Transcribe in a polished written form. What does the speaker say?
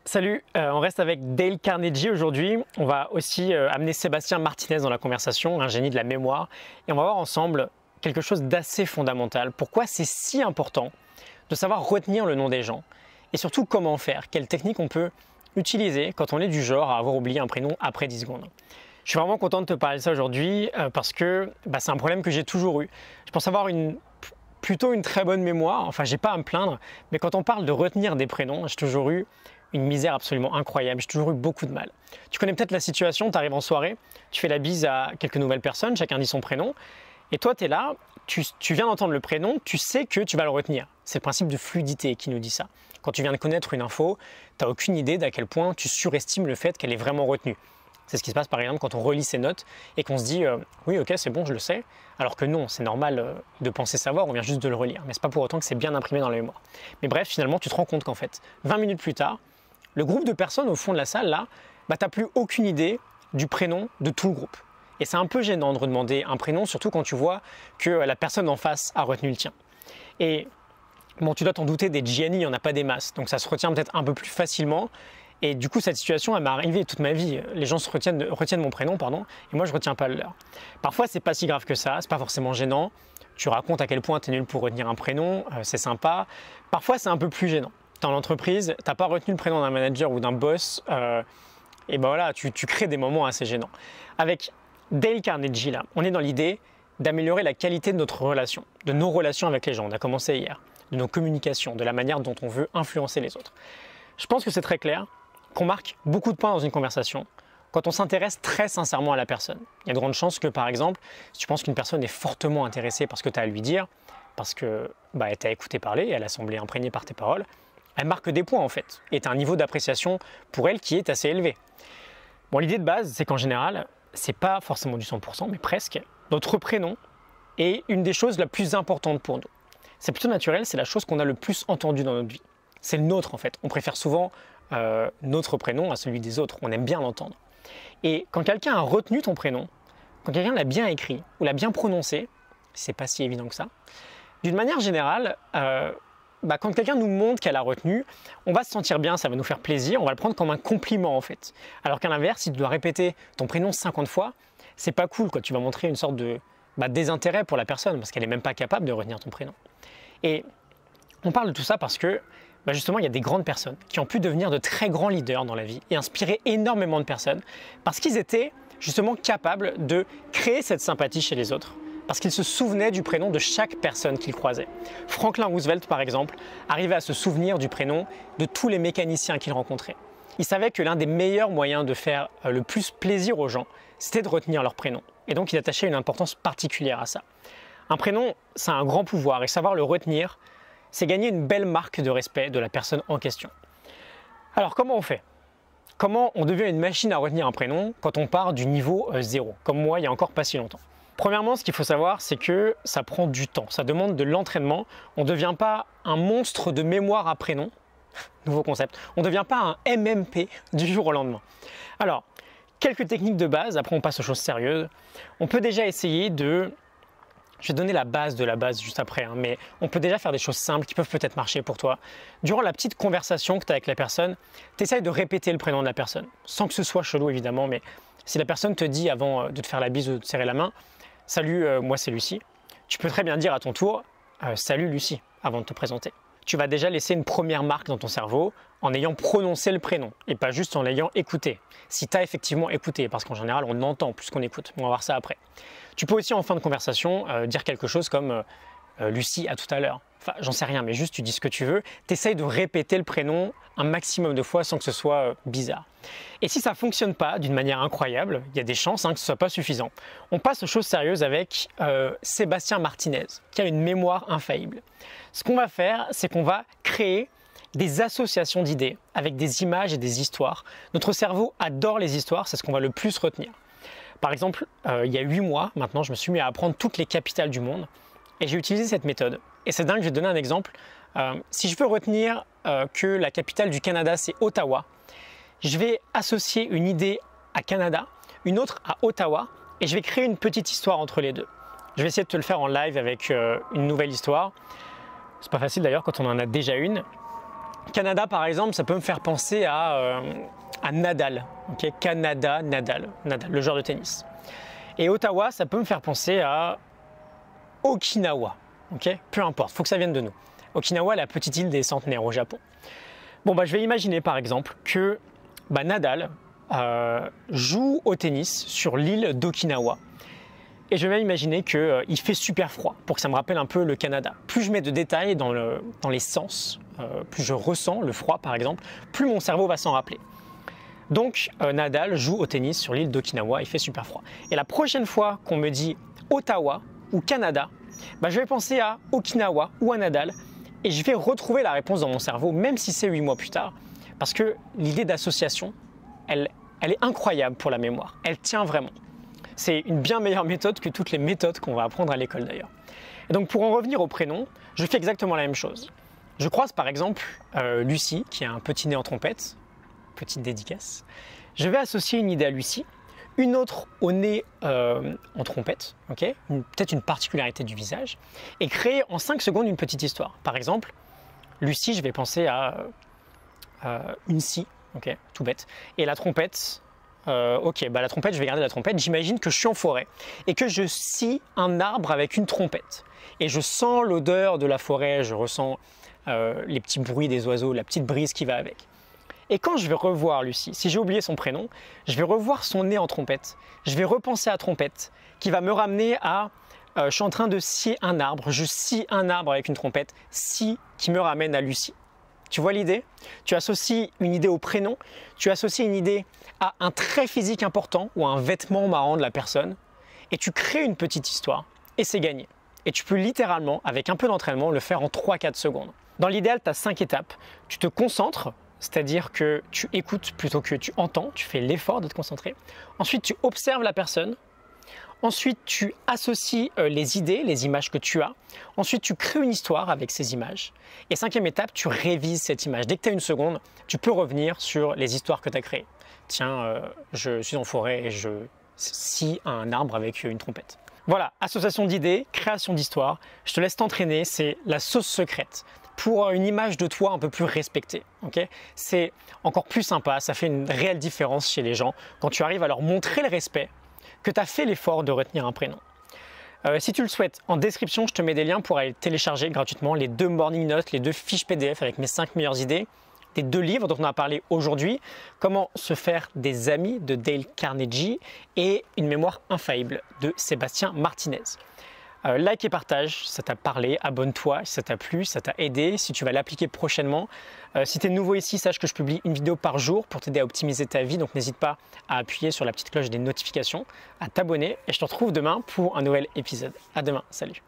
Salut, on reste avec Dale Carnegie aujourd'hui. On va aussi amener Sébastien Martinez dans la conversation, un génie de la mémoire. Et on va voir ensemble quelque chose d'assez fondamental. Pourquoi c'est si important de savoir retenir le nom des gens et surtout comment faire, quelles techniques on peut utiliser quand on est du genre à avoir oublié un prénom après 10 secondes. Je suis vraiment content de te parler de ça aujourd'hui parce que c'est un problème que j'ai toujours eu. Je pense avoir plutôt une très bonne mémoire, enfin j'ai pas à me plaindre, mais quand on parle de retenir des prénoms, j'ai toujours eu une misère absolument incroyable, j'ai toujours eu beaucoup de mal. Tu connais peut-être la situation, tu arrives en soirée, tu fais la bise à quelques nouvelles personnes, chacun dit son prénom, et toi tu es là, tu viens d'entendre le prénom, tu sais que tu vas le retenir. C'est le principe de fluidité qui nous dit ça. Quand tu viens de connaître une info, tu n'as aucune idée d'à quel point tu surestimes le fait qu'elle est vraiment retenue. C'est ce qui se passe par exemple quand on relit ses notes et qu'on se dit oui ok c'est bon je le sais, alors que non, c'est normal de penser savoir, on vient juste de le relire, mais c'est pas pour autant que c'est bien imprimé dans la mémoire. Mais bref, finalement tu te rends compte qu'en fait, 20 minutes plus tard, le groupe de personnes au fond de la salle là, tu n'as plus aucune idée du prénom de tout le groupe. Et c'est un peu gênant de redemander un prénom, surtout quand tu vois que la personne en face a retenu le tien. Et bon, tu dois t'en douter, des GNI, il n'y en a pas des masses, donc ça se retient peut-être un peu plus facilement. Et du coup, cette situation, elle m'est arrivée toute ma vie. Les gens retiennent mon prénom, et moi, je ne retiens pas le leur. Parfois, c'est pas si grave que ça, c'est pas forcément gênant. Tu racontes à quel point tu es nul pour retenir un prénom, c'est sympa. Parfois, c'est un peu plus gênant. Tu es en entreprise, tu n'as pas retenu le prénom d'un manager ou d'un boss, et voilà, tu crées des moments assez gênants. Avec Dale Carnegie, là, on est dans l'idée d'améliorer la qualité de notre relation, de nos relations avec les gens. On a commencé hier, de nos communications, de la manière dont on veut influencer les autres. Je pense que c'est très clair qu'on marque beaucoup de points dans une conversation quand on s'intéresse très sincèrement à la personne. Il y a de grandes chances que, par exemple, si tu penses qu'une personne est fortement intéressée par ce que tu as à lui dire, parce qu'elle t'a écouté parler et elle a semblé imprégnée par tes paroles, elle marque des points en fait, et tu as un niveau d'appréciation pour elle qui est assez élevé. Bon, l'idée de base, c'est qu'en général, c'est pas forcément du 100%, mais presque, notre prénom est une des choses la plus importantes pour nous. C'est plutôt naturel, c'est la chose qu'on a le plus entendue dans notre vie. C'est le nôtre en fait, on préfère souvent notre prénom à celui des autres, on aime bien l'entendre. Et quand quelqu'un a retenu ton prénom, quand quelqu'un l'a bien écrit ou l'a bien prononcé, c'est pas si évident que ça, d'une manière générale, quand quelqu'un nous montre qu'elle a retenu, on va se sentir bien, ça va nous faire plaisir, on va le prendre comme un compliment en fait. Alors qu'à l'inverse, si tu dois répéter ton prénom 50 fois, c'est pas cool, quoi. Tu vas montrer une sorte de désintérêt pour la personne parce qu'elle n'est même pas capable de retenir ton prénom. Et on parle de tout ça parce que justement, il y a des grandes personnes qui ont pu devenir de très grands leaders dans la vie et inspirer énormément de personnes parce qu'ils étaient justement capables de créer cette sympathie chez les autres, parce qu'ils se souvenaient du prénom de chaque personne qu'ils croisaient. Franklin Roosevelt, par exemple, arrivait à se souvenir du prénom de tous les mécaniciens qu'il rencontrait. Il savait que l'un des meilleurs moyens de faire le plus plaisir aux gens, c'était de retenir leur prénom. Et donc, il attachait une importance particulière à ça. Un prénom, ça a un grand pouvoir et savoir le retenir, c'est gagner une belle marque de respect de la personne en question. Alors comment on fait? Comment on devient une machine à retenir un prénom quand on part du niveau 0, comme moi il y a encore pas si longtemps? Premièrement, ce qu'il faut savoir, c'est que ça prend du temps, ça demande de l'entraînement. On ne devient pas un monstre de mémoire à prénom, nouveau concept, on ne devient pas un MMP du jour au lendemain. Alors, quelques techniques de base, après on passe aux choses sérieuses. On peut déjà essayer de... Je vais donner la base de la base juste après, mais on peut déjà faire des choses simples qui peuvent peut-être marcher pour toi. Durant la petite conversation que tu as avec la personne, tu essayes de répéter le prénom de la personne, sans que ce soit chelou évidemment, mais si la personne te dit avant de te faire la bise ou de te serrer la main, « Salut, moi c'est Lucie », tu peux très bien dire à ton tour « Salut Lucie » avant de te présenter. Tu vas déjà laisser une première marque dans ton cerveau en ayant prononcé le prénom et pas juste en l'ayant écouté. Si tu as effectivement écouté, parce qu'en général on entend plus qu'on écoute, on va voir ça après. Tu peux aussi en fin de conversation dire quelque chose comme Lucie à tout à l'heure. Enfin, j'en sais rien, mais juste tu dis ce que tu veux. Tu essayes de répéter le prénom un maximum de fois sans que ce soit bizarre. Et si ça ne fonctionne pas d'une manière incroyable, il y a des chances que ce ne soit pas suffisant. On passe aux choses sérieuses avec Sébastien Martinez, qui a une mémoire infaillible. Ce qu'on va faire, c'est qu'on va créer des associations d'idées avec des images et des histoires. Notre cerveau adore les histoires, c'est ce qu'on va le plus retenir. Par exemple, il y a 8 mois, maintenant, je me suis mis à apprendre toutes les capitales du monde et j'ai utilisé cette méthode. Et c'est dingue, je vais te donner un exemple. Si je veux retenir que la capitale du Canada, c'est Ottawa, je vais associer une idée à Canada, une autre à Ottawa et je vais créer une petite histoire entre les deux. Je vais essayer de te le faire en live avec une nouvelle histoire. C'est pas facile d'ailleurs quand on en a déjà une. Canada, par exemple, ça peut me faire penser à Nadal. Okay, Canada, Nadal, le joueur de tennis. Et Ottawa, ça peut me faire penser à Okinawa. Okay, peu importe, il faut que ça vienne de nous. Okinawa, la petite île des centenaires au Japon. Bon, je vais imaginer par exemple que Nadal joue au tennis sur l'île d'Okinawa. Et je vais imaginer qu'il fait super froid pour que ça me rappelle un peu le Canada. Plus je mets de détails dans les sens, plus je ressens le froid par exemple, plus mon cerveau va s'en rappeler. Donc Nadal joue au tennis sur l'île d'Okinawa, il fait super froid. Et la prochaine fois qu'on me dit Ottawa ou Canada, je vais penser à Okinawa ou à Nadal et je vais retrouver la réponse dans mon cerveau, même si c'est 8 mois plus tard. Parce que l'idée d'association, elle est incroyable pour la mémoire, elle tient vraiment. C'est une bien meilleure méthode que toutes les méthodes qu'on va apprendre à l'école d'ailleurs. Et donc pour en revenir au prénom, je fais exactement la même chose. Je croise par exemple Lucie, qui a un petit nez en trompette, petite dédicace. Je vais associer une idée à Lucie, une autre au nez en trompette, okay, peut-être une particularité du visage, et créer en 5 secondes une petite histoire. Par exemple, Lucie, je vais penser à une scie, okay, tout bête, et la trompette. La trompette, je vais garder la trompette. J'imagine que je suis en forêt et que je scie un arbre avec une trompette. Et je sens l'odeur de la forêt, je ressens les petits bruits des oiseaux, la petite brise qui va avec. Et quand je vais revoir Lucie, si j'ai oublié son prénom, je vais revoir son nez en trompette. Je vais repenser à trompette, qui va me ramener à je suis en train de scier un arbre, je scie un arbre avec une trompette, scie qui me ramène à Lucie. Tu vois l'idée? Tu associes une idée au prénom, tu associes une idée à un trait physique important ou à un vêtement marrant de la personne et tu crées une petite histoire et c'est gagné. Et tu peux littéralement, avec un peu d'entraînement, le faire en 3-4 secondes. Dans l'idéal, tu as 5 étapes. Tu te concentres, c'est-à-dire que tu écoutes plutôt que tu entends, tu fais l'effort de te concentrer. Ensuite, tu observes la personne. Ensuite, tu associes les idées, les images que tu as. Ensuite, tu crées une histoire avec ces images. Et 5e étape, tu révises cette image. Dès que tu as une seconde, tu peux revenir sur les histoires que tu as créées. Tiens, je suis en forêt et je scie un arbre avec une trompette. Voilà, association d'idées, création d'histoires. Je te laisse t'entraîner, c'est la sauce secrète pour une image de toi un peu plus respectée. Okay, c'est encore plus sympa, ça fait une réelle différence chez les gens quand tu arrives à leur montrer le respect que tu as fait l'effort de retenir un prénom. Si tu le souhaites, en description, je te mets des liens pour aller télécharger gratuitement les 2 morning notes, les 2 fiches PDF avec mes 5 meilleures idées, les 2 livres dont on a parlé aujourd'hui, Comment se faire des amis de Dale Carnegie et Une mémoire infaillible de Sébastien Martinez. Like et partage, ça t'a parlé, abonne-toi si ça t'a plu, si ça t'a aidé, si tu vas l'appliquer prochainement. Si tu es nouveau ici, sache que je publie une vidéo par jour pour t'aider à optimiser ta vie, donc n'hésite pas à appuyer sur la petite cloche des notifications, à t'abonner et je te retrouve demain pour un nouvel épisode. À demain, salut!